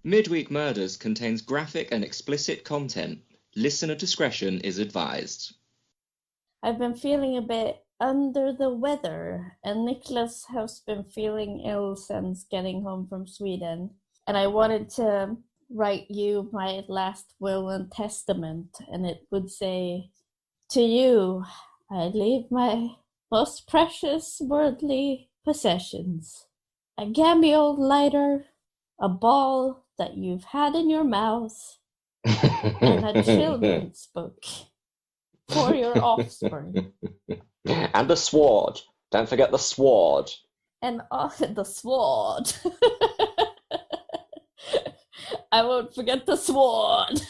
Midweek Murders contains graphic and explicit content. Listener discretion is advised. I've been feeling a bit under the weather, and Nicholas has been feeling ill since getting home from Sweden. And I wanted to write you my last will and testament, and it would say, to you, I leave my most precious worldly possessions. A cameo lighter, a ball that you've had in your mouth, and a children's book for your offspring. And the sword. Don't forget the sword. And the sword. I won't forget the sword.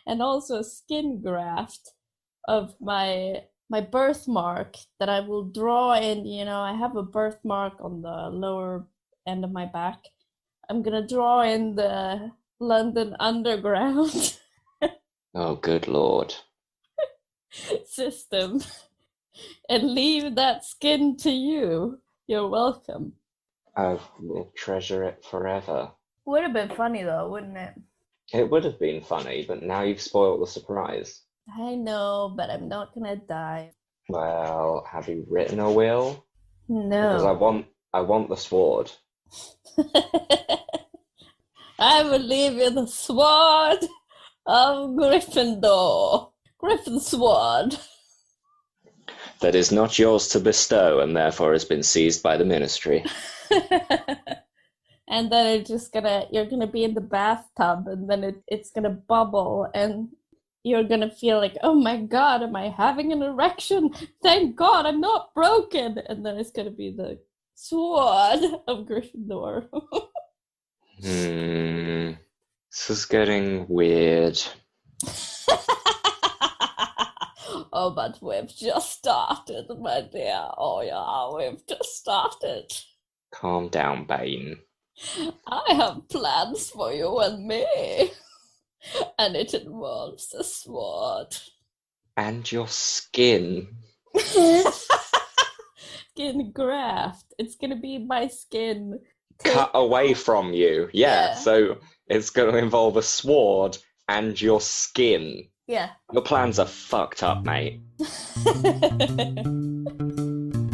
And also a skin graft of my birthmark that I will draw in. I have a birthmark on the lower end of my back. I'm gonna draw in the London Underground Oh, good Lord. system and leave that skin to you. You're welcome. I will treasure it forever. Would have been funny though, wouldn't it? It would have been funny, but now you've spoiled the surprise. I know, but I'm not gonna die. Well, have you written a will? No. Because I want the sword. I will leave you the sword of Gryffindor. Griffin sword. That is not yours to bestow, and therefore has been seized by the ministry. And then you're gonna be in the bathtub, and then it's gonna bubble, and you're gonna feel like, oh my god, am I having an erection? Thank God I'm not broken. And then it's gonna be the sword of Gryffindor. This is getting weird. Oh, but we've just started, my dear. Oh yeah, we've just started. Calm down, Bane. I have plans for you and me. And it involves the sword. And your skin. Skin graft. It's gonna be my skin Cut away from you. Yeah, Yeah. so it's going to involve a sword and your skin. Yeah. Your plans are fucked up, mate.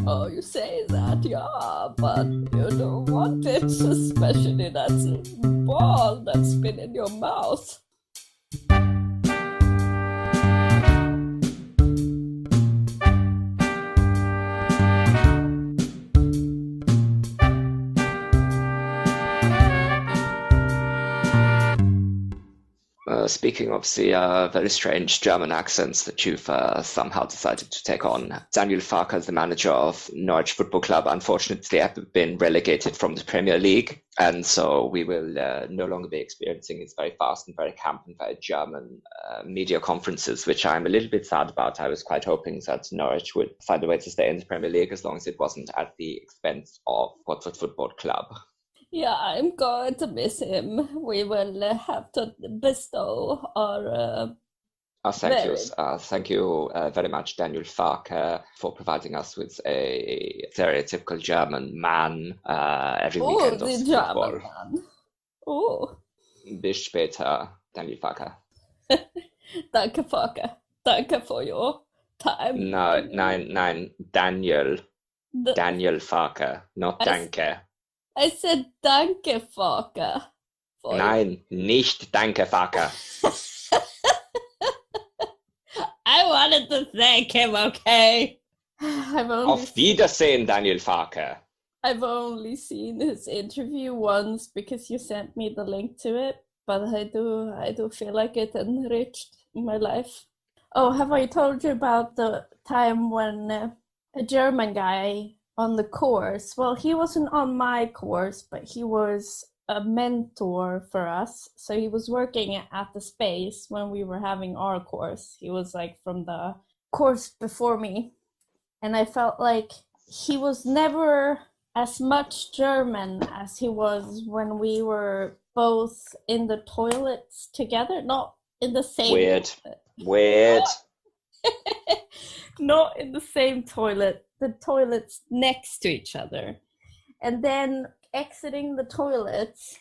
Oh, you say that, yeah, but you don't want it, especially that ball that's been in your mouth. Speaking of the very strange German accents that you've somehow decided to take on, Daniel Farke, the manager of Norwich Football Club, unfortunately have been relegated from the Premier League, and so we will no longer be experiencing his very fast and very camp and very German media conferences, which I'm a little bit sad about. I was quite hoping that Norwich would find a way to stay in the Premier League as long as it wasn't at the expense of Watford Football Club. Yeah, I'm going to miss him. We will have to bestow our... Thank you very much, Daniel Farke, for providing us with a stereotypical German man every weekend of the football. German man. Oh. Bis später, Daniel Farke. Danke, Farke. Danke for your time. Nein, Daniel. Daniel Farke, not Danke. I said Danke, Farke. Nein, nicht Danke, Farke. I wanted to thank him, okay? Auf Wiedersehen, Daniel Farke. I've only seen his interview once because you sent me the link to it, but I do feel like it enriched my life. Oh, have I told you about the time when a German guy on the course, well, he wasn't on my course, but he was a mentor for us. So he was working at the space when we were having our course. He was like from the course before me. And I felt like he was never as much German as he was when we were both in the toilets together, not in the same... Weird. Not in the same toilet, the toilets next to each other. And then exiting the toilets,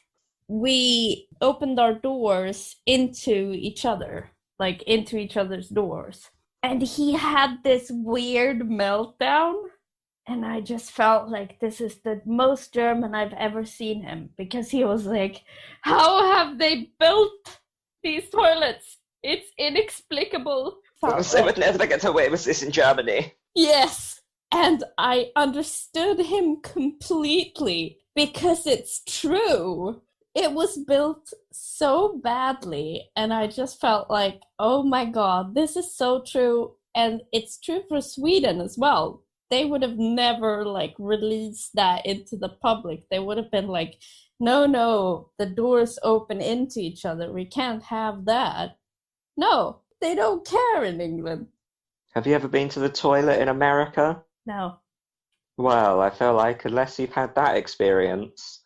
we opened our doors into each other, like into each other's doors. And he had this weird meltdown. And I just felt like this is the most German I've ever seen him, because he was like, how have they built these toilets? It's inexplicable. They would never get away with this in Germany. Yes. And I understood him completely, because it's true. It was built so badly, and I just felt like, oh my God, this is so true. And it's true for Sweden as well. They would have never like released that into the public. They would have been like, no, the doors open into each other. We can't have that. No, they don't care in England. Have you ever been to the toilet in America? No. Well, I feel like unless you've had that experience,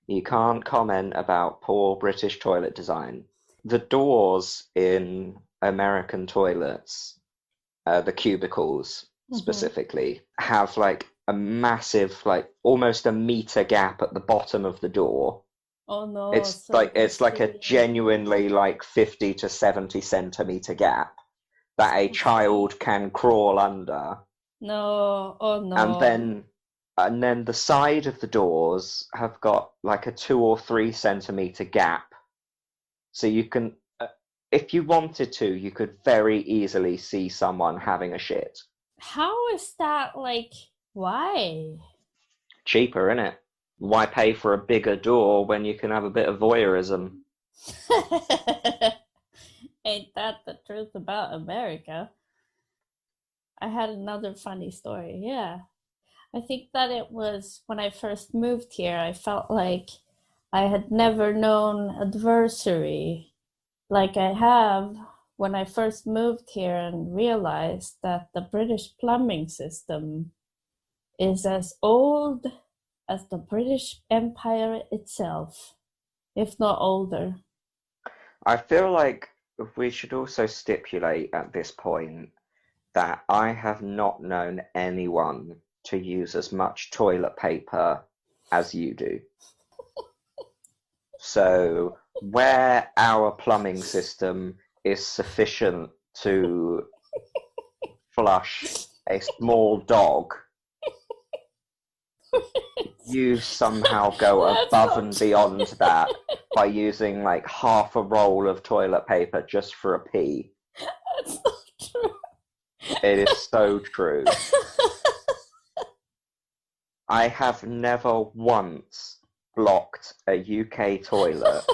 you can't comment about poor British toilet design. The doors in American toilets, the cubicles specifically, have like a massive, like almost a meter gap at the bottom of the door. Oh no. It's so like it's like a creepy. genuinely like 50 to 70 centimeter gap that a child can crawl under. No, oh no. And then the side of the doors have got like a 2 or 3 centimeter gap. So you can, if you wanted to, you could very easily see someone having a shit. How is that, like, why? Cheaper, innit? Why pay for a bigger door when you can have a bit of voyeurism? Ain't that the truth about America? I had another funny story, yeah. I think that it was when I first moved here, I felt like I had never known adversity like I have when I first moved here and realized that the British plumbing system is as old as the British Empire itself, if not older. I feel like we should also stipulate at this point that I have not known anyone to use as much toilet paper as you do. So where our plumbing system is sufficient to flush a small dog, you somehow go above and beyond that by using like half a roll of toilet paper just for a pee. That's not true. It is so true. I have never once blocked a UK toilet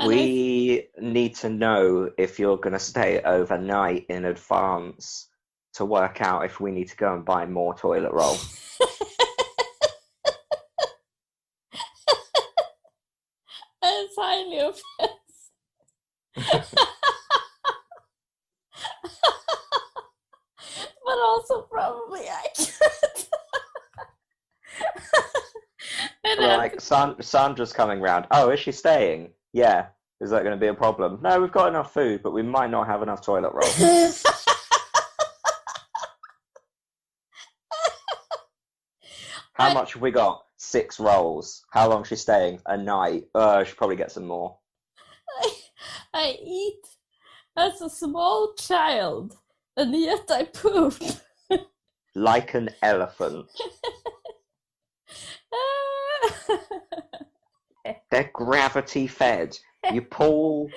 we need to know if you're going to stay overnight in advance to work out if we need to go and buy more toilet roll. That's highly offensive. But also probably accurate. And We're like, Sandra's coming round. Oh, is she staying? Yeah. Is that going to be a problem? No, we've got enough food, but we might not have enough toilet roll. How much have we got? 6 rolls. How long is she staying? A night. I should probably get some more. I eat as a small child, and yet I poop. Like an elephant. They're gravity fed. You pull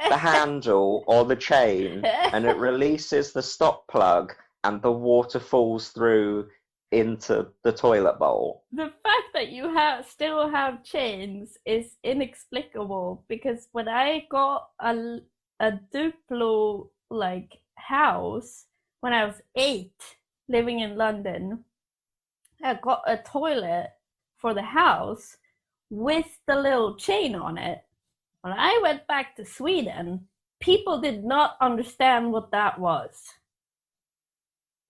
the handle or the chain and it releases the stop plug and the water falls through into the toilet bowl. The fact that you still have chains is inexplicable, because when I got a Duplo like house when I was 8 living in London, I got a toilet for the house with the little chain on it. When I went back to Sweden, people did not understand what that was.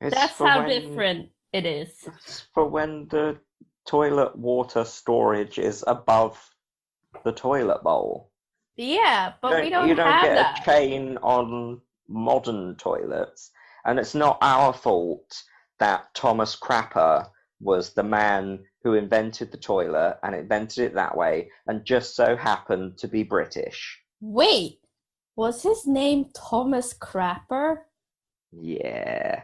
That's how different it is. It's for when the toilet water storage is above the toilet bowl. Yeah, but we don't You don't have get that. a chain on modern toilets, and it's not our fault that Thomas Crapper was the man who invented the toilet and invented it that way and just so happened to be British. Wait, was his name Thomas Crapper? Yeah.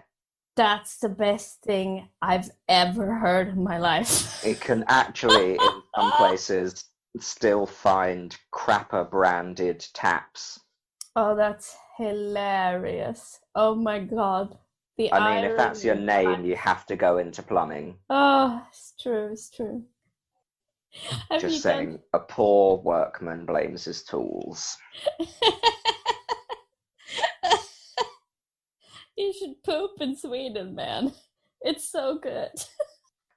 That's the best thing I've ever heard in my life. It can actually, in some places, still find Crapper branded taps. Oh, that's hilarious. Oh my god. If that's your name, you have to go into plumbing. Oh, it's true, it's true. Just saying, a poor workman blames his tools. You should poop in Sweden, man. It's so good.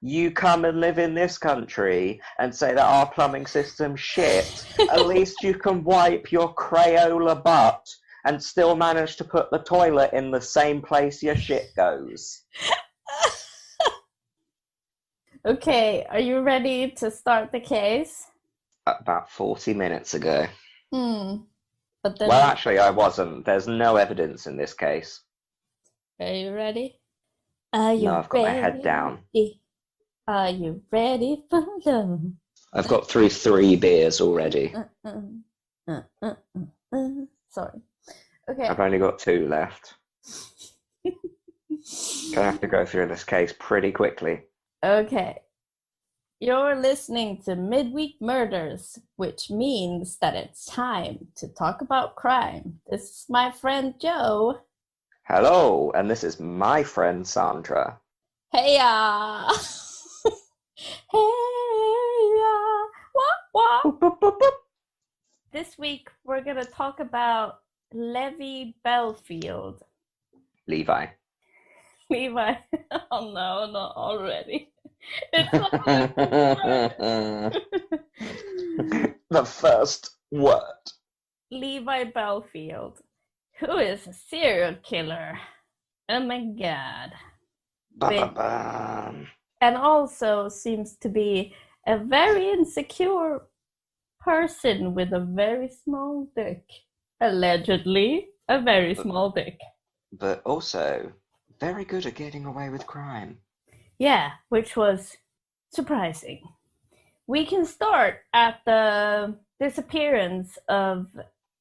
You come and live in this country and say that our plumbing system's shit. At least you can wipe your Crayola butt and still manage to put the toilet in the same place your shit goes. Okay, are you ready to start the case? About 40 minutes ago. But then... Well, actually, I wasn't. There's no evidence in this case. Are you ready? Are you No, I've got my head down. Are you ready for love? I've got through 3 beers already. Sorry. Okay. I've only got 2 left. Gonna have to go through this case pretty quickly. Okay. You're listening to Midweek Murders, which means that it's time to talk about crime. This is my friend Joe. Hello, and this is my friend Sandra. Hey-ya! Hey-ya! Wah, wah. Boop, boop, boop, boop. This week, we're going to talk about Levi Bellfield. Levi. Levi. Oh no, not already. It's The first word. Levi Bellfield, who is a serial killer. Oh my god. Ba-ba-bam. And also seems to be a very insecure person with a very small dick. Allegedly, a very small dick. But also very good at getting away with crime. Yeah, which was surprising. We can start at the disappearance of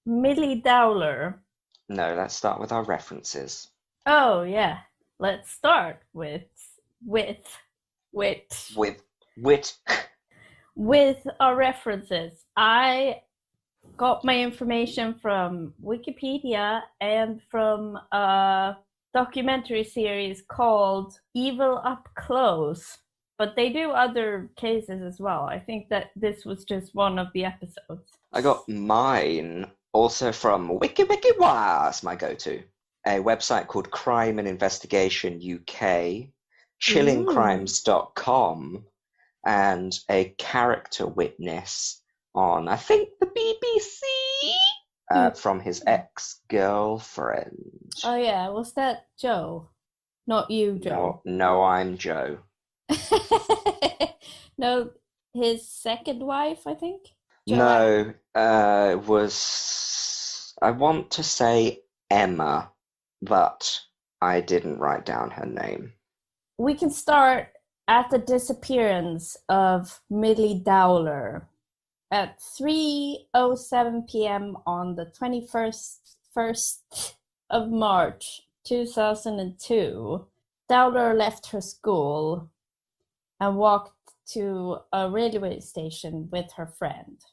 Millie Dowler. No, let's start with our references. Oh, yeah. Let's start with our references. I got my information from Wikipedia and from a documentary series called Evil Up Close, but they do other cases as well. I think that this was just one of the episodes. I got mine also from WikiWikiWaz, my go-to, a website called Crime and Investigation UK, chillingcrimes.com, and a character witness on, I think, the BBC, from his ex-girlfriend. Oh yeah, was that Joe? Not you, Joe. No, I'm Joe. No, his second wife, I think? No, was, I want to say Emma, but I didn't write down her name. We can start at the disappearance of Millie Dowler. At 3:07 p.m. on the 21st of March 2002, Dowler left her school and walked to a railway station with her friend.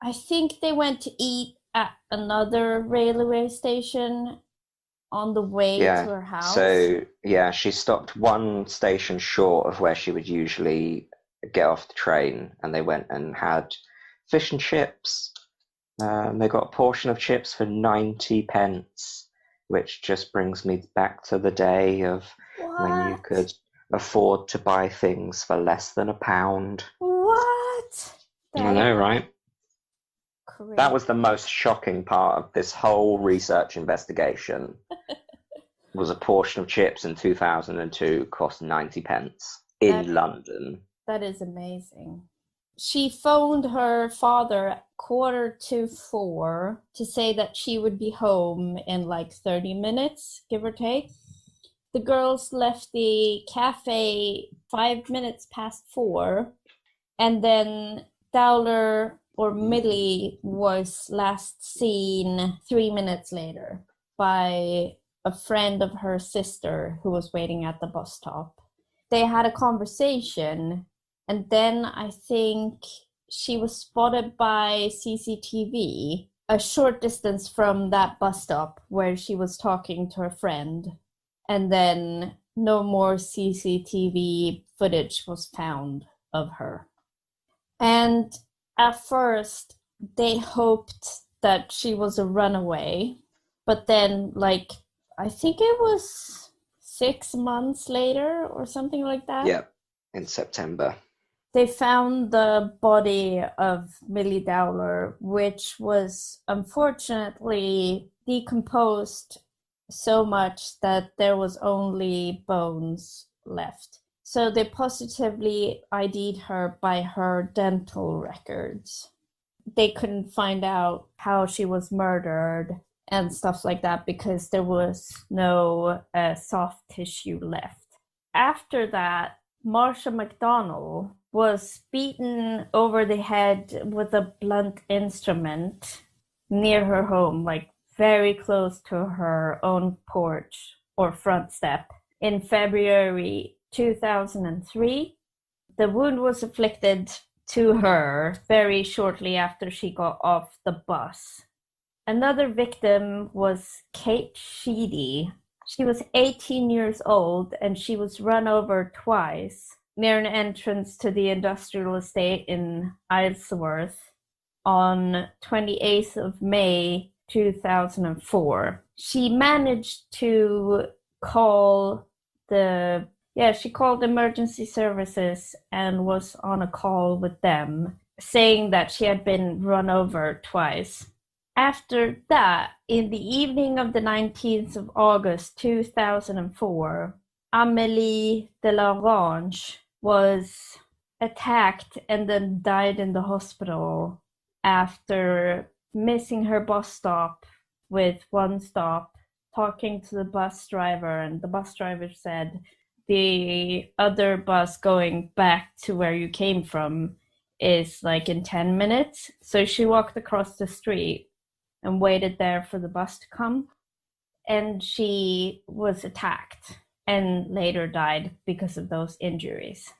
I think they went to eat at another railway station on the way to her house. So, yeah, she stopped one station short of where she would usually get off the train, and they went and had fish and chips. They got a portion of chips for 90 pence, which just brings me back to the day of when you could afford to buy things for less than £1. What? I know, right? Crazy. That was the most shocking part of this whole research investigation. Was a portion of chips in 2002 cost 90 pence in London. That is amazing. She phoned her father at 3:45 to say that she would be home in like 30 minutes, give or take. the girls left the cafe 5 minutes past 4, and then Dowler or Millie was last seen 3 minutes later by a friend of her sister who was waiting at the bus stop. They had a conversation, and then I think she was spotted by CCTV a short distance from that bus stop where she was talking to her friend. And then no more CCTV footage was found of her. And at first, they hoped that she was a runaway. But then, like, I think it was 6 months later or something like that. Yeah, in September. They found the body of Millie Dowler, which was unfortunately decomposed so much that there was only bones left. So they positively ID'd her by her dental records. They couldn't find out how she was murdered and stuff like that because there was no soft tissue left. After that, Marsha McDonnell was beaten over the head with a blunt instrument near her home, like very close to her own porch or front step in February 2003. The wound was inflicted to her very shortly after she got off the bus. Another victim was Kate Sheedy. She was 18 years old and she was run over twice near an entrance to the industrial estate in Isleworth on 28th of May 2004. She managed to call she called emergency services and was on a call with them, saying that she had been run over twice. After that, in the evening of the 19th of August 2004, Amélie Delarange was attacked and then died in the hospital after missing her bus stop with one stop, talking to the bus driver, and the bus driver said, the other bus going back to where you came from is like in 10 minutes. So she walked across the street and waited there for the bus to come. And she was attacked and later died because of those injuries.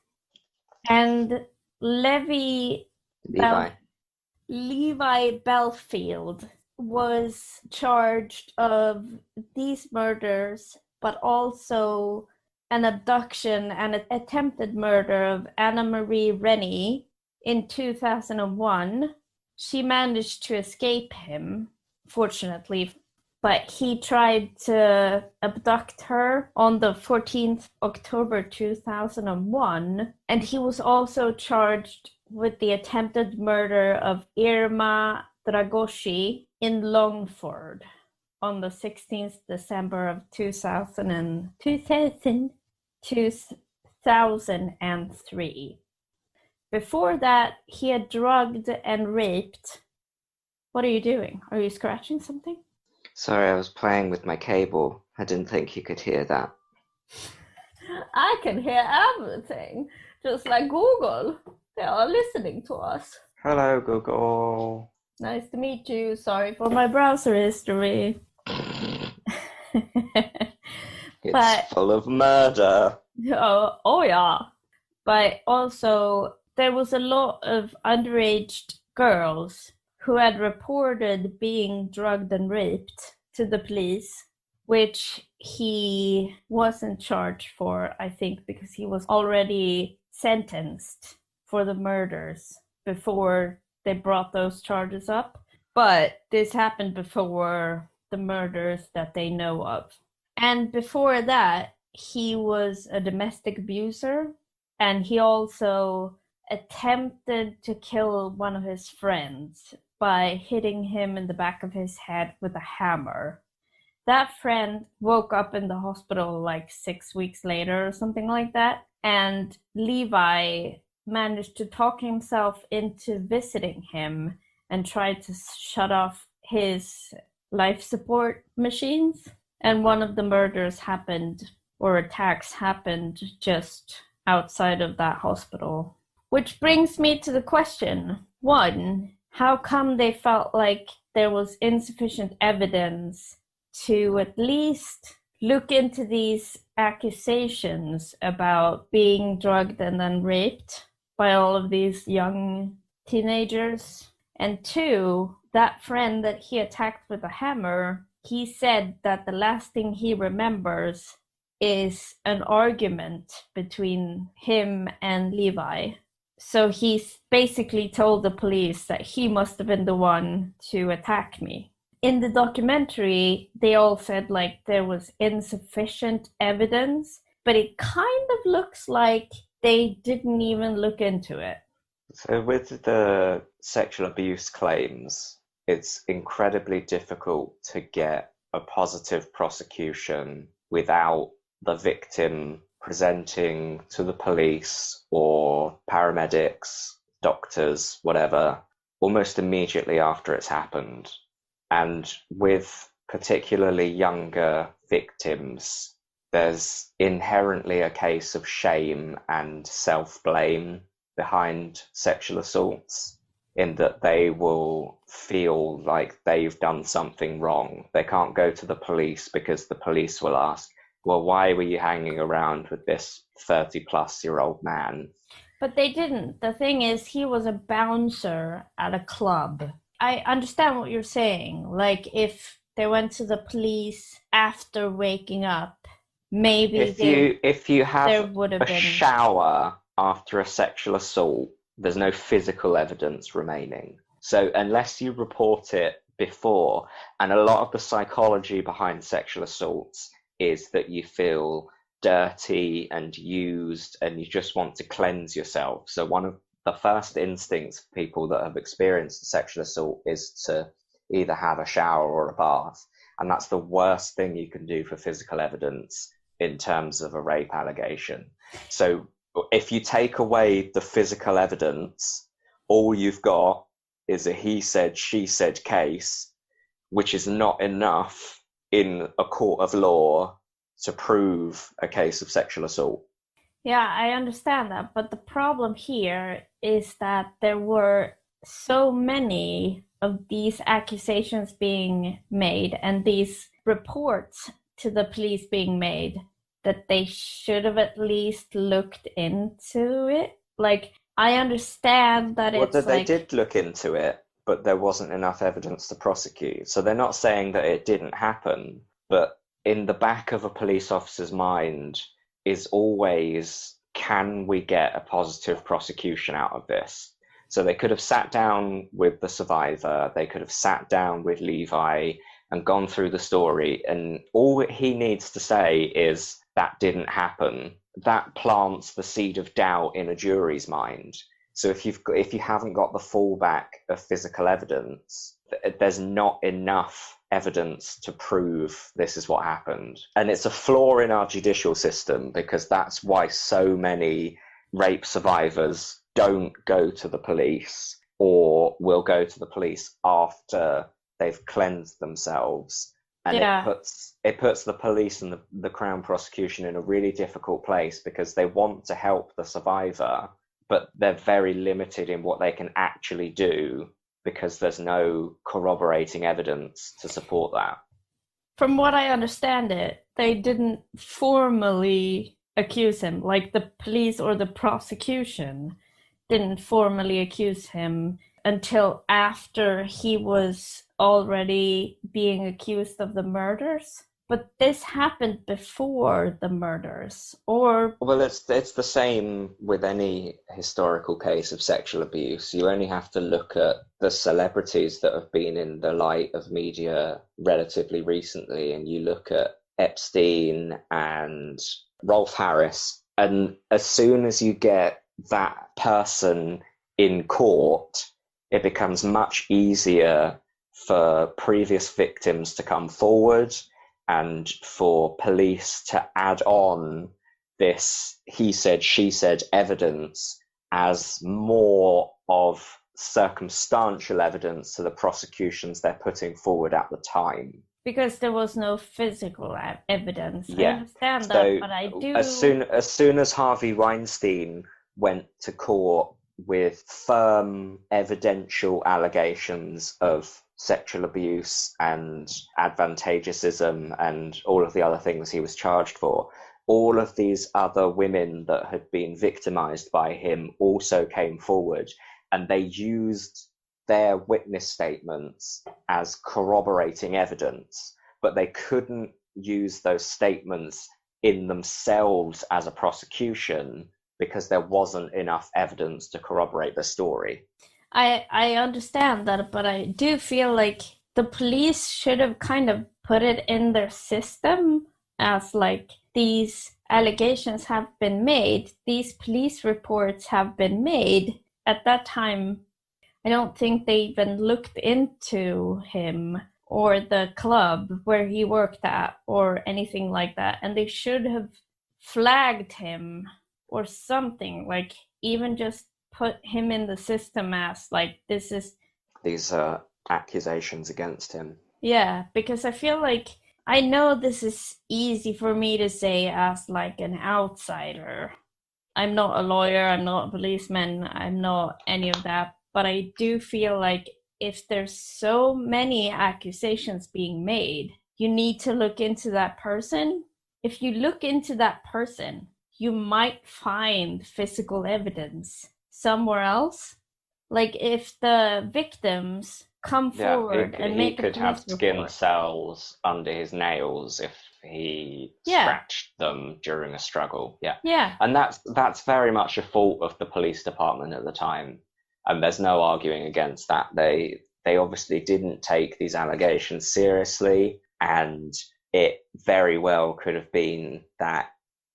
And Levi Bellfield was charged of these murders, but also an abduction and an attempted murder of Anna Marie Rennie in 2001. She managed to escape him, fortunately, but he tried to abduct her on the 14th October 2001, and he was also charged with the attempted murder of Irma Dragoshi in Longford on the 16th December of 2003. Before that, he had drugged and raped. What are you doing? Are you scratching something? Sorry, I was playing with my cable. I didn't think you could hear that. I can hear everything, just like Google. They are listening to us. Hello, Google. Nice to meet you. Sorry for my browser history. It's full of murder. Oh yeah. But also, there was a lot of underage girls who had reported being drugged and raped to the police, which he wasn't charged for, I think, because he was already sentenced for the murders before they brought those charges up. But this happened before the murders that they know of. And before that, he was a domestic abuser, and he also attempted to kill one of his friends by hitting him in the back of his head with a hammer. That friend woke up in the hospital like 6 weeks later or something like that, and Levi managed to talk himself into visiting him and tried to shut off his life support machines. And one of the murders happened or attacks happened just outside of that hospital. Which brings me to the question, one, how come they felt like there was insufficient evidence to at least look into these accusations about being drugged and then raped by all of these young teenagers? And two, that friend that he attacked with a hammer, he said that the last thing he remembers is an argument between him and Levi. So he's basically told the police that he must have been the one to attack me. In the documentary, they all said like there was insufficient evidence, but it kind of looks like they didn't even look into it. So with the sexual abuse claims, it's incredibly difficult to get a positive prosecution without the victim presenting to the police or paramedics, doctors, whatever, almost immediately after it's happened. And with particularly younger victims, there's inherently a case of shame and self-blame behind sexual assaults, in that they will feel like they've done something wrong. They can't go to the police because the police will ask, well, why were you hanging around with this 30-plus-year-old man? But they didn't. The thing is, he was a bouncer at a club. I understand what you're saying. Like, if they went to the police after waking up, maybe if you have there would have a been shower after a sexual assault, there's no physical evidence remaining. So unless you report it before, and a lot of the psychology behind sexual assaults is that you feel dirty and used and you just want to cleanse yourself. So one of the first instincts for people that have experienced a sexual assault is to either have a shower or a bath. And that's the worst thing you can do for physical evidence in terms of a rape allegation. So if you take away the physical evidence, all you've got is a he said, she said case, which is not enough in a court of law to prove a case of sexual assault. Yeah, I understand that. But the problem here is that there were so many of these accusations being made and these reports to the police being made that they should have at least looked into it. Like, I understand that They did look into it, but there wasn't enough evidence to prosecute. So they're not saying that it didn't happen, but in the back of a police officer's mind is always, can we get a positive prosecution out of this? So they could have sat down with the survivor, they could have sat down with Levi and gone through the story, and all he needs to say is, that didn't happen. That plants the seed of doubt in a jury's mind. So if you haven't got the fallback of physical evidence, there's not enough evidence to prove this is what happened. And it's a flaw in our judicial system, because that's why so many rape survivors don't go to the police, or will go to the police after they've cleansed themselves. And it puts the police and the Crown prosecution in a really difficult place, because they want to help the survivor, but they're very limited in what they can actually do, because there's no corroborating evidence to support that. From what I understand it, they didn't formally accuse him. Like, the police or the prosecution didn't formally accuse him until after he was already being accused of the murders. But this happened before the murders, or... Well, it's the same with any historical case of sexual abuse. You only have to look at the celebrities that have been in the light of media relatively recently, and you look at Epstein and Rolf Harris, and as soon as you get that person in court, it becomes much easier for previous victims to come forward and for police to add on this he said, she said evidence as more of circumstantial evidence to the prosecutions they're putting forward at the time. Because there was no physical evidence. I Yeah. understand So that, but I do... as soon as Harvey Weinstein went to court with firm evidential allegations of sexual abuse and advantageousism and all of the other things he was charged for, all of these other women that had been victimized by him also came forward, and they used their witness statements as corroborating evidence, but they couldn't use those statements in themselves as a prosecution because there wasn't enough evidence to corroborate the story. I understand that, but I do feel like the police should have kind of put it in their system as like, these allegations have been made, these police reports have been made. At that time, I don't think they even looked into him or the club where he worked at or anything like that. And they should have flagged him or something, like even just put him in the system as like, this is... These accusations against him. Yeah, because I feel like, I know this is easy for me to say as like an outsider. I'm not a lawyer, I'm not a policeman, I'm not any of that. But I do feel like if there's so many accusations being made, you need to look into that person. If you look into that person, you might find physical evidence somewhere else. Like if the victims come forward and make a police report. He could have skin cells under his nails if he scratched them during a struggle. Yeah. And that's very much a fault of the police department at the time. And there's no arguing against that. They obviously didn't take these allegations seriously, and it very well could have been that.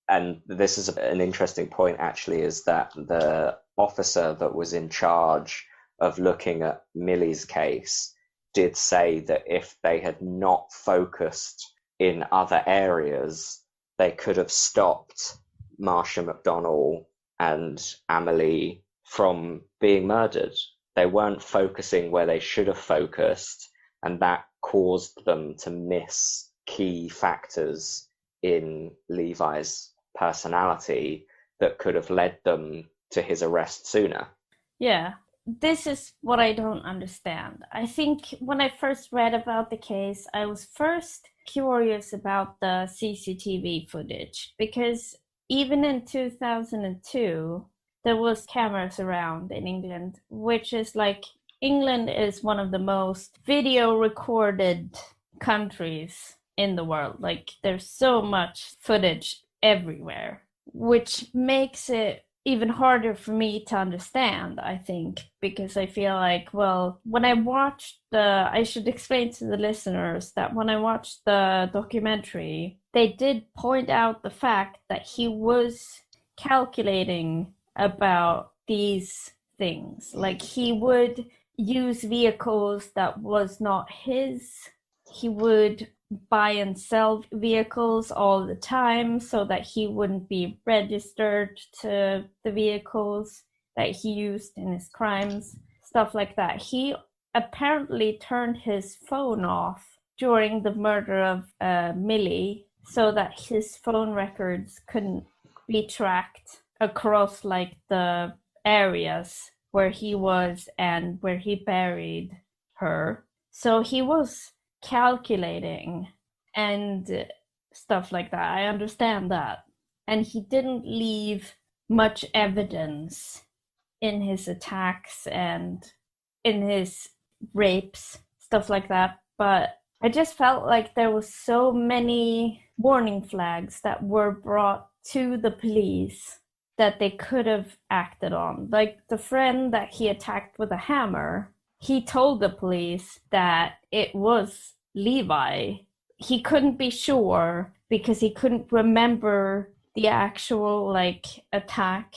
And this is an interesting point, actually, is that the officer that was in charge of looking at Millie's case did say that if they had not focused in other areas, they could have stopped Marsha McDonnell and Amelie from being murdered. They weren't focusing where they should have focused, and that caused them to miss key factors in Levi's personality that could have led them to his arrest sooner. Yeah, this is what I don't understand. I think when I first read about the case, I was first curious about the CCTV footage, because even in 2002, there was cameras around in England, which is like, England is one of the most video recorded countries in the world. Like, there's so much footage everywhere, which makes it even harder for me to understand, I think, because I feel like, well, when I watched I should explain to the listeners that when I watched the documentary, they did point out the fact that he was calculating about these things. Like, he would use vehicles that was not his. He would buy and sell vehicles all the time so that he wouldn't be registered to the vehicles that he used in his crimes, stuff like that. He apparently turned his phone off during the murder of Millie so that his phone records couldn't be tracked across like the areas where he was and where he buried her. So he was calculating and stuff like that. I understand that. And he didn't leave much evidence in his attacks and in his rapes, stuff like that. But I just felt like there was so many warning flags that were brought to the police that they could have acted on. Like the friend that he attacked with a hammer, he told the police that it was Levi. He couldn't be sure because he couldn't remember the actual attack,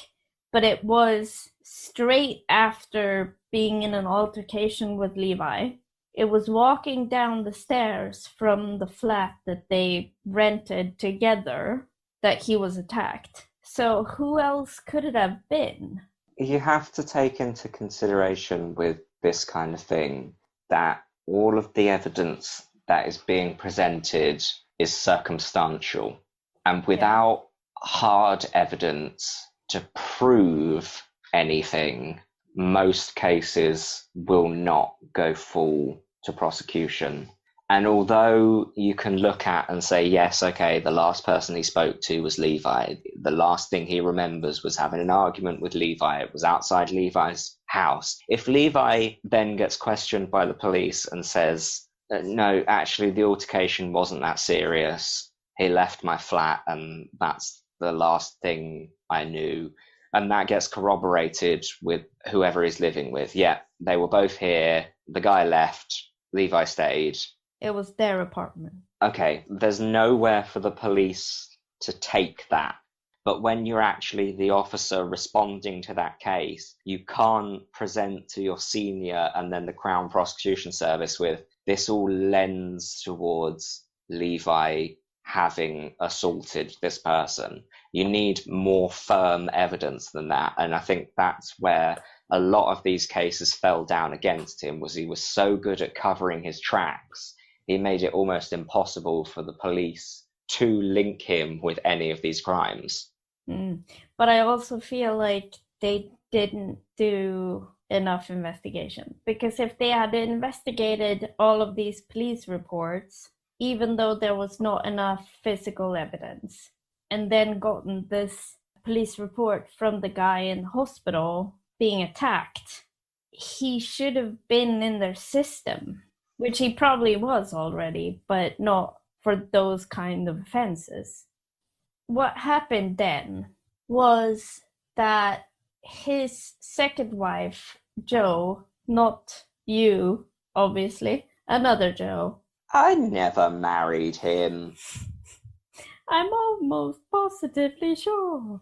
but it was straight after being in an altercation with Levi. It was walking down the stairs from the flat that they rented together that he was attacked. So who else could it have been? You have to take into consideration with this kind of thing that all of the evidence that is being presented is circumstantial. And without hard evidence to prove anything, most cases will not go full to prosecution. And although you can look at and say, yes, okay, the last person he spoke to was Levi. The last thing he remembers was having an argument with Levi. It was outside Levi's house. If Levi then gets questioned by the police and says, no, actually, the altercation wasn't that serious. He left my flat and that's the last thing I knew. And that gets corroborated with whoever he's living with. Yeah, they were both here. The guy left. Levi stayed. It was their apartment. Okay, there's nowhere for the police to take that. But when you're actually the officer responding to that case, you can't present to your senior and then the Crown Prosecution Service with, this all lends towards Levi having assaulted this person. You need more firm evidence than that. And I think that's where a lot of these cases fell down against him, was he was so good at covering his tracks. He made it almost impossible for the police to link him with any of these crimes. But I also feel like they didn't do enough investigation, because if they had investigated all of these police reports, even though there was not enough physical evidence, and then gotten this police report from the guy in hospital being attacked, he should have been in their system, which he probably was already, but not for those kind of offenses. What happened then was that his second wife, Jo, not you, obviously, another Jo. I never married him. I'm almost positively sure.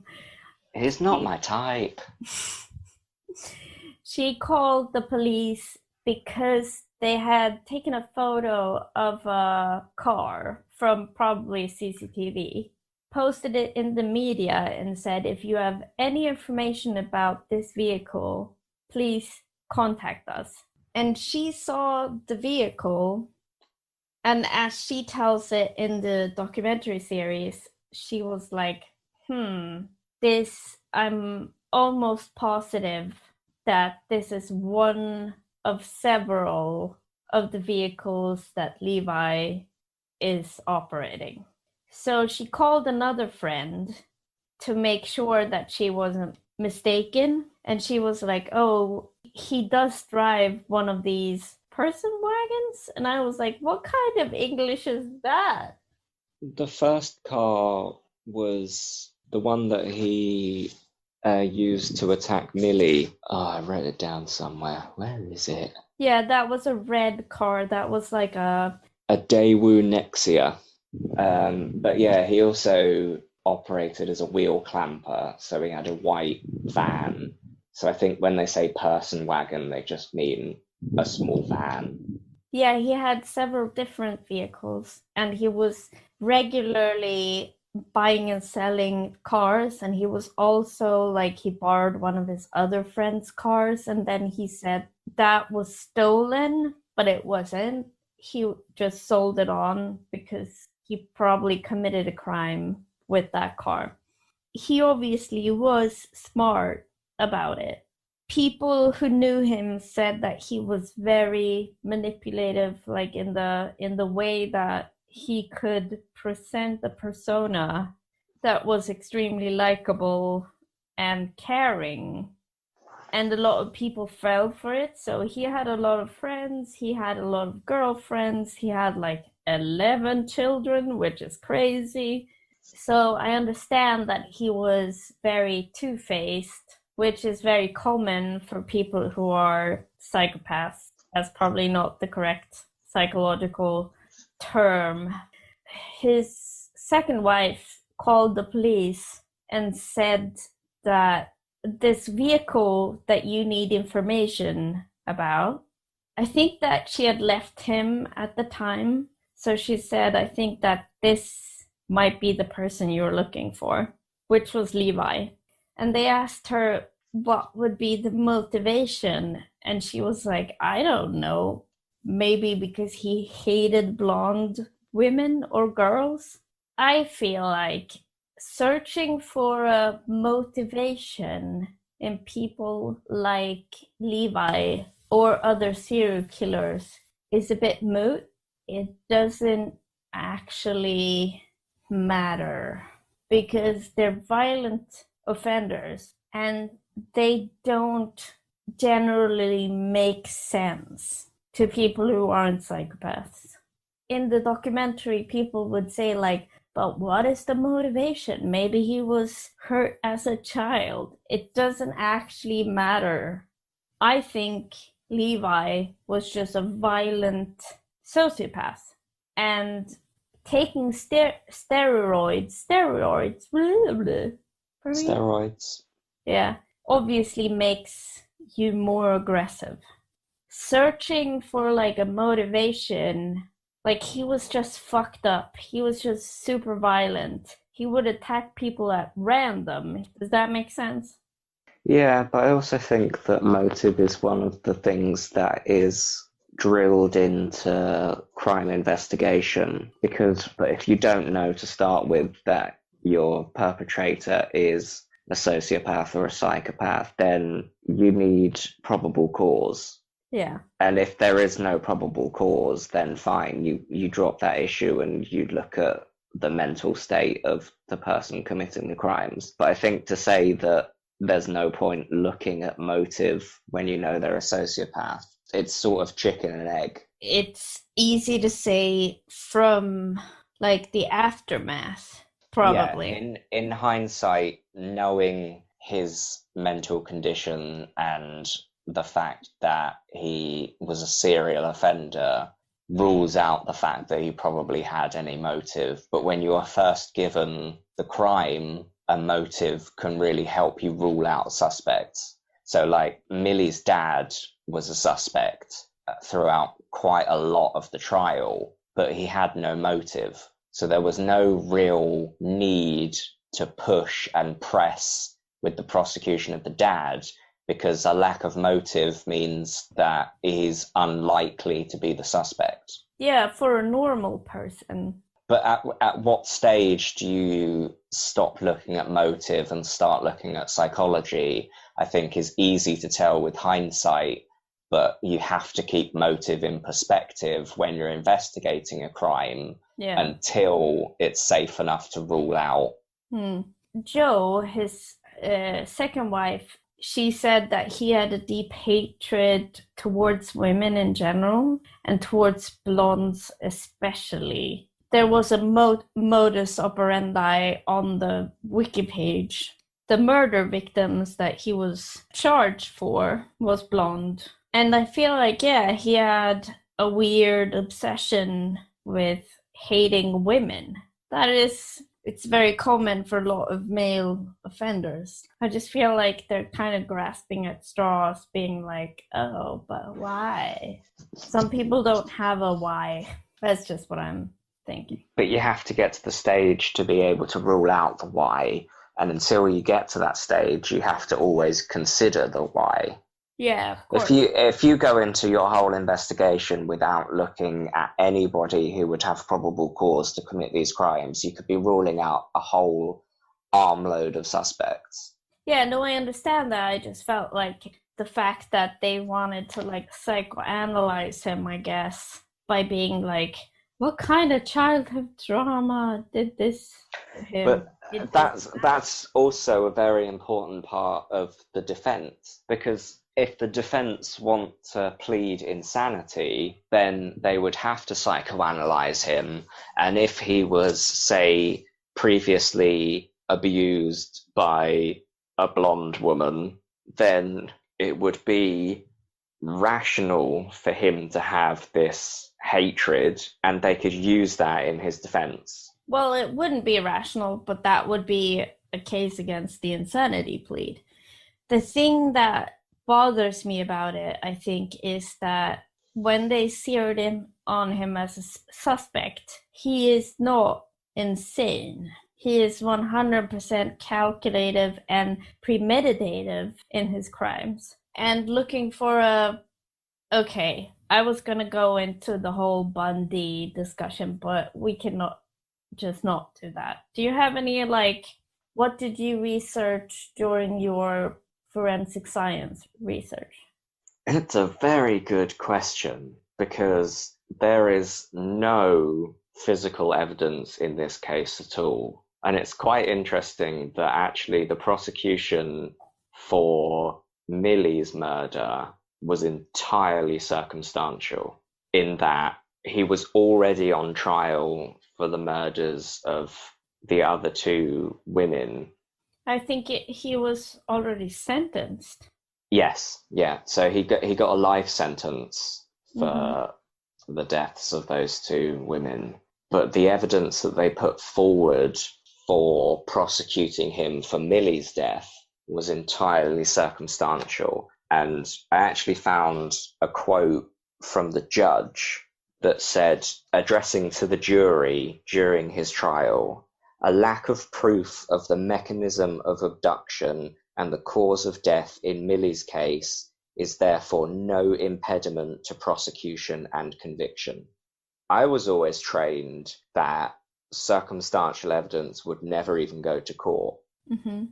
He's not my type. She called the police because they had taken a photo of a car from probably CCTV, posted it in the media and said, if you have any information about this vehicle, please contact us. And she saw the vehicle, and as she tells it in the documentary series, she was like, I'm almost positive that this is one of several of the vehicles that Levi is operating. So she called another friend to make sure that she wasn't mistaken. And she was like, oh, he does drive one of these person wagons. And I was like, what kind of English is that? The first car was the one that he used to attack Millie. Oh, I wrote it down somewhere. Where is it? Yeah, that was a red car. That was like a Daewoo Nexia. But yeah, he also operated as a wheel clamper, so he had a white van. So I think when they say person wagon, they just mean a small van. Yeah, he had several different vehicles, and he was regularly buying and selling cars, and he was also like, he borrowed one of his other friend's cars, and then he said that was stolen, but it wasn't. He just sold it on because he probably committed a crime with that car. He obviously was smart about it. People who knew him said that he was very manipulative, like in the way that he could present a persona that was extremely likable and caring. And a lot of people fell for it. So he had a lot of friends, he had a lot of girlfriends, he had like 11 children, which is crazy. So I understand that he was very two-faced, which is very common for people who are psychopaths. That's probably not the correct psychological term. His second wife called the police and said that this vehicle that you need information about, I think that she had left him at the time. So she said, I think that this might be the person you're looking for, which was Levi. And they asked her what would be the motivation. And she was like, I don't know. maybe because he hated blonde women or girls. I feel like searching for a motivation in people like Levi or other serial killers is a bit moot. It doesn't actually matter because they're violent offenders and they don't generally make sense to people who aren't psychopaths. In the documentary, people would say, like, but what is the motivation? Maybe he was hurt as a child. It doesn't actually matter. I think Levi was just a violent sociopath. And taking steroids, blah, blah, Steroids. yeah, obviously makes you more aggressive. Searching for like a motivation, like he was just fucked up. He was just super violent. He would attack people at random. Does that make sense? Yeah, but I also think that motive is one of the things that is drilled into crime investigation, because if you don't know to start with that your perpetrator is a sociopath or a psychopath, then you need probable cause. Yeah. And if there is no probable cause, then fine, you drop that issue and you look at the mental state of the person committing the crimes. But I think to say that there's no point looking at motive when you know they're a sociopath, it's sort of chicken and egg. It's easy to say from like the aftermath, probably. Yeah, in hindsight, knowing his mental condition and the fact that he was a serial offender rules out the fact that he probably had any motive. But when you are first given the crime, a motive can really help you rule out suspects. So like Millie's dad was a suspect throughout quite a lot of the trial, but he had no motive. So there was no real need to push and press with the prosecution of the dad, because a lack of motive means that he's unlikely to be the suspect. Yeah, for a normal person. But at what stage do you stop looking at motive and start looking at psychology, I think is easy to tell with hindsight, but you have to keep motive in perspective when you're investigating a crime until it's safe enough to rule out. Joe, his second wife, she said that he had a deep hatred towards women in general and towards blondes especially. There was a modus operandi on the wiki page. The murder victims that he was charged for was blonde. And I feel like, yeah, he had a weird obsession with hating women. It's very common for a lot of male offenders. I just feel like they're kind of grasping at straws, being like, oh, but why? Some people don't have a why. That's just what I'm thinking. But you have to get to the stage to be able to rule out the why. And until you get to that stage, you have to always consider the why. Yeah, of course. If you go into your whole investigation without looking at anybody who would have probable cause to commit these crimes, you could be ruling out a whole armload of suspects. Yeah, no, I understand that. I just felt like the fact that they wanted to like psychoanalyze him, I guess, by being like, what kind of childhood drama did this to him? But that's also a very important part of the defense, because if the defense want to plead insanity, then they would have to psychoanalyze him. And if he was, say, previously abused by a blonde woman, then it would be rational for him to have this hatred, and they could use that in his defense. Well, it wouldn't be rational, but that would be a case against the insanity plea. The thing that bothers me about it, I think, is that when they zeroed in on him as a suspect, he is not insane. He is 100% calculative and premeditative in his crimes. And looking for okay, I was gonna go into the whole Bundy discussion, but we cannot just not do that. Do you have any, like, what did you research during your forensic science research? It's a very good question because there is no physical evidence in this case at all. And it's quite interesting that actually the prosecution for Millie's murder was entirely circumstantial, in that he was already on trial for the murders of the other two women. I think he was already sentenced. Yes, yeah. So he got a life sentence Mm-hmm. for the deaths of those two women. But the evidence that they put forward for prosecuting him for Millie's death was entirely circumstantial. And I actually found a quote from the judge that said, addressing to the jury during his trial, a lack of proof of the mechanism of abduction and the cause of death in Millie's case is therefore no impediment to prosecution and conviction. I was always trained that circumstantial evidence would never even go to court. Mm-hmm.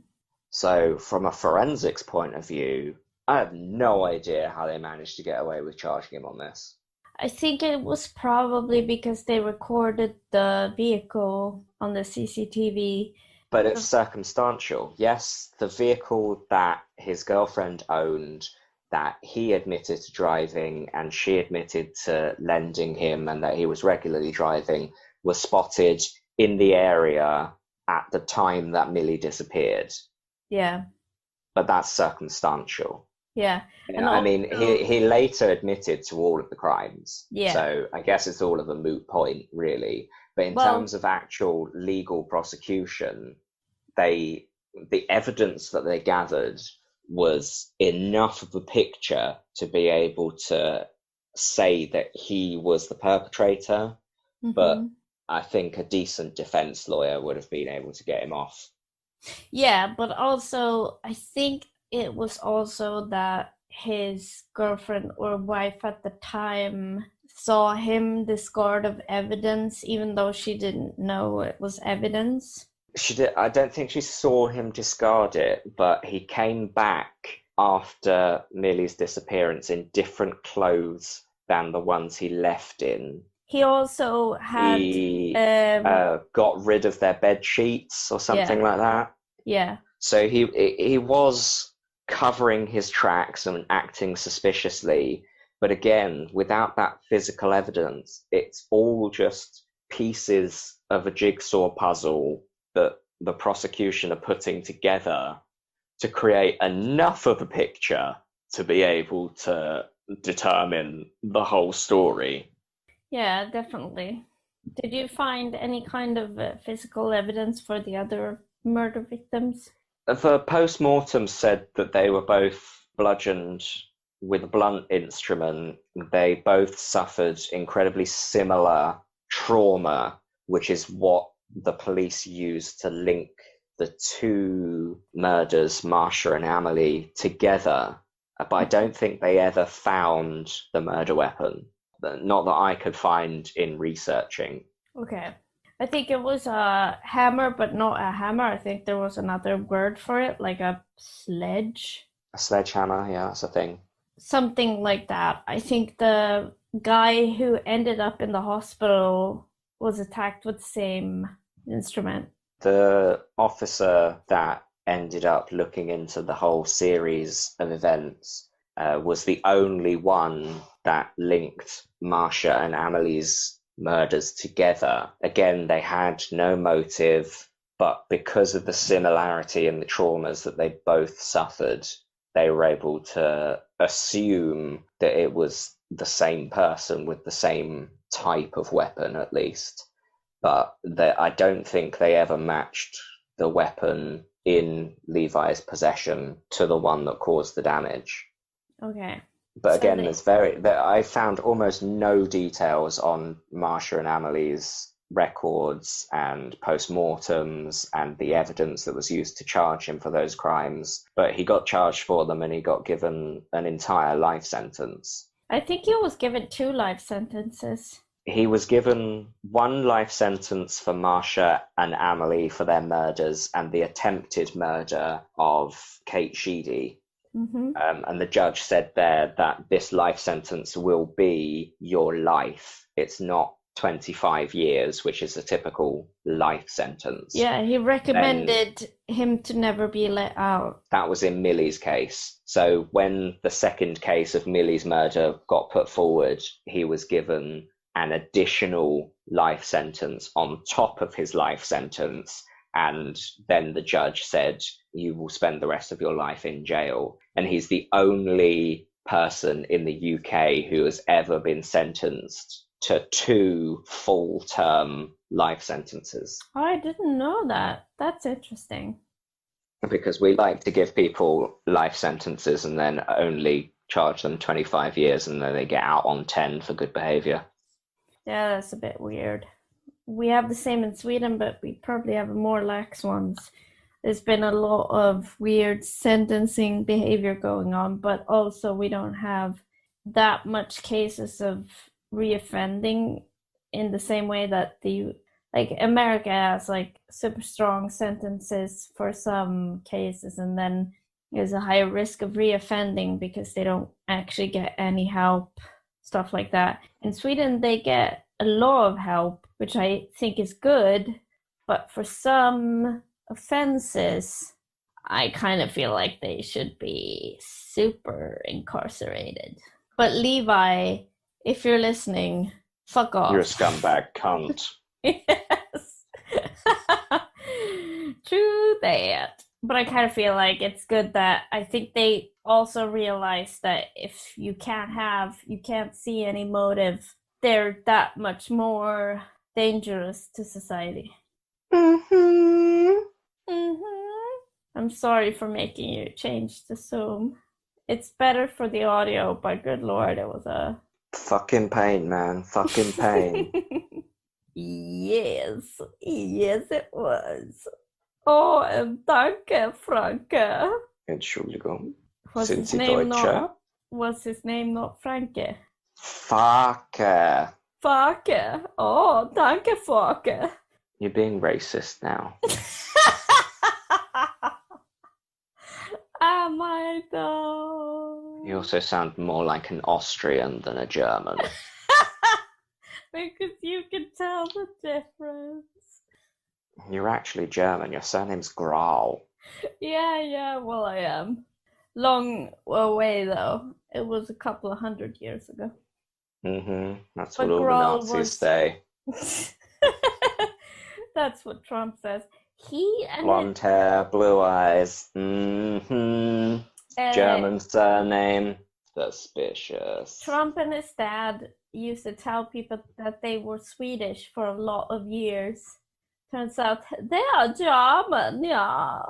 So from a forensics point of view, I have no idea how they managed to get away with charging him on this. I think it was probably because they recorded the vehicle on the CCTV. But it's circumstantial. Yes, the vehicle that his girlfriend owned, that he admitted to driving and she admitted to lending him and that he was regularly driving, was spotted in the area at the time that Millie disappeared. Yeah. But that's circumstantial. Yeah. And I mean, he later admitted to all of the crimes. Yeah. So I guess it's all of a moot point, really. But in terms of actual legal prosecution, the evidence that they gathered was enough of a picture to be able to say that he was the perpetrator. Mm-hmm. But I think a decent defense lawyer would have been able to get him off. Yeah, but also I think it was also that his girlfriend or wife at the time saw him discard of evidence, even though she didn't know it was evidence. I don't think she saw him discard it, but he came back after Millie's disappearance in different clothes than the ones he left in. He also had... He got rid of their bed sheets or something like that. Yeah. So he was covering his tracks and acting suspiciously, but again, without that physical evidence, it's all just pieces of a jigsaw puzzle that the prosecution are putting together to create enough of a picture to be able to determine the whole story. Yeah, definitely. Did you find any kind of physical evidence for the other murder victims? The post-mortem said that they were both bludgeoned with a blunt instrument. They both suffered incredibly similar trauma, which is what the police used to link the two murders, Marsha and Amelie, together. But I don't think they ever found the murder weapon. Not that I could find in researching. Okay. I think it was a hammer, but not a hammer. I think there was another word for it, like a sledge. A sledgehammer, yeah, that's a thing. Something like that. I think the guy who ended up in the hospital was attacked with the same instrument. The officer that ended up looking into the whole series of events was the only one that linked Marsha and Amelie's murders together. Again, they had no motive, but because of the similarity in the traumas that they both suffered, they were able to assume that it was the same person with the same type of weapon, at least. But I don't think they ever matched the weapon in Levi's possession to the one that caused the damage. Okay. But again, I found almost no details on Marsha and Amelie's records and post-mortems and the evidence that was used to charge him for those crimes. But he got charged for them and he got given an entire life sentence. I think he was given 2 life sentences. He was given 1 life sentence for Marsha and Amelie for their murders and the attempted murder of Kate Sheedy. Mm-hmm. And the judge said there that this life sentence will be your life. It's not 25 years, which is a typical life sentence. Yeah, he recommended him to never be let out. That was in Millie's case. So when the second case of Millie's murder got put forward, he was given an additional life sentence on top of his life sentence. And then the judge said, you will spend the rest of your life in jail. And he's the only person in the UK who has ever been sentenced to 2 full-term life sentences. Oh, I didn't know that. That's interesting. Because we like to give people life sentences and then only charge them 25 years and then they get out on 10 for good behaviour. Yeah, that's a bit weird. We have the same in Sweden, but we probably have more lax ones. There's been a lot of weird sentencing behavior going on, but also we don't have that much cases of reoffending in the same way that America has like super strong sentences for some cases, and then there's a higher risk of reoffending because they don't actually get any help, stuff like that. In Sweden, they get a lot of help, which I think is good, but for some offenses, I kind of feel like they should be super incarcerated. But Levi, if you're listening, fuck off. You're a scumbag cunt. Yes. True that. But I kind of feel like it's good that I think they also realize that if you can't see any motive, they're that much more dangerous to society. I'm sorry for making you change to Zoom. It's better for the audio, but good lord, it was a... Fucking pain, man. Fucking pain. Yes, it was. Oh, and danke, Franke. Entschuldigung. Was Sind his Sie name Deutsche? Was his name not Franke? Farke. Farke. Oh, danke, Farke. You're being racist now. Am I though? You also sound more like an Austrian than a German. Because you can tell the difference. You're actually German. Your surname's Graal. Yeah, well, I am. Long away, though. It was a couple of 100 years ago. That's But what all the Graal Nazis say. That's what Trump says. Blonde hair, blue eyes. German surname. Suspicious. Trump and his dad used to tell people that they were Swedish for a lot of years. Turns out they are German, yeah.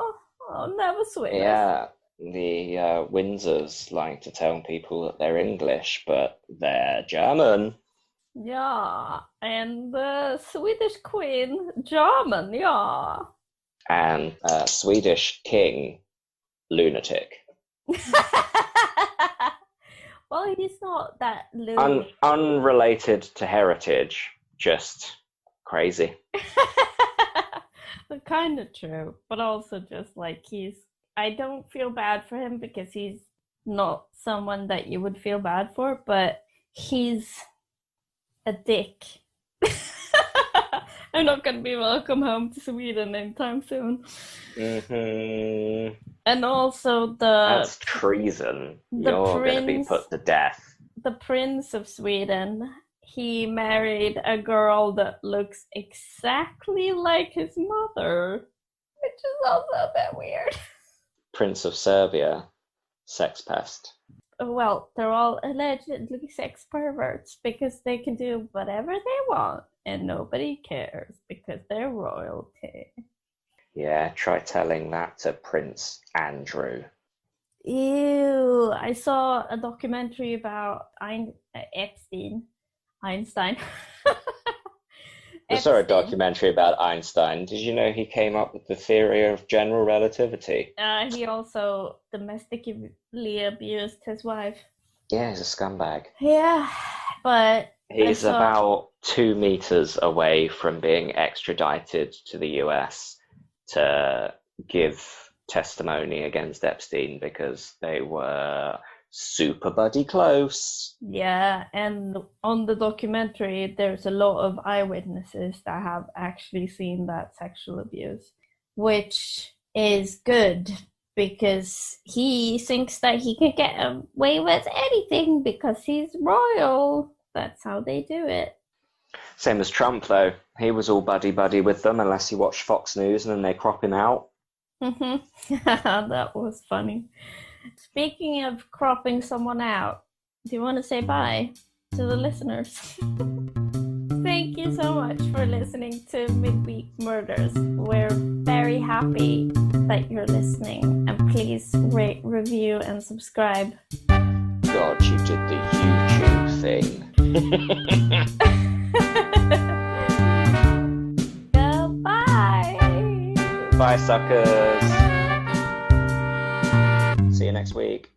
Oh, never Swedish. Yeah, the Windsors like to tell people that they're English, but they're German. Yeah, and the Swedish queen, German, yeah. And Swedish king, lunatic. Well, he's not that lunatic. Unrelated to heritage, just crazy. Kind of true, but also just like I don't feel bad for him because he's not someone that you would feel bad for, but he's a dick. I'm not going to be welcome home to Sweden anytime soon. And also That's treason. You're going to be put to death. The Prince of Sweden, he married a girl that looks exactly like his mother, which is also a bit weird. Prince of Serbia, sex pest. Well, they're all allegedly sex perverts because they can do whatever they want and nobody cares because they're royalty. Yeah, try telling that to Prince Andrew. Ew, I saw a documentary about Einstein. I saw a documentary about Einstein. Did you know he came up with the theory of general relativity? He also domestically abused his wife. Yeah, he's a scumbag. Yeah, but He's about 2 meters away from being extradited to the US to give testimony against Epstein because they were super buddy close. Yeah, and on the documentary, there's a lot of eyewitnesses that have actually seen that sexual abuse, which is good because he thinks that he can get away with anything because he's royal. That's how they do it. Same as Trump, though. He was all buddy-buddy with them unless you watch Fox News and then they crop him out. That was funny. Speaking of cropping someone out, do you want to say bye to the listeners? Thank you so much for listening to Midweek Murders. We're very happy that you're listening, and please rate, review, and subscribe. God, you did the YouTube thing. Goodbye. Bye, suckers. See you next week.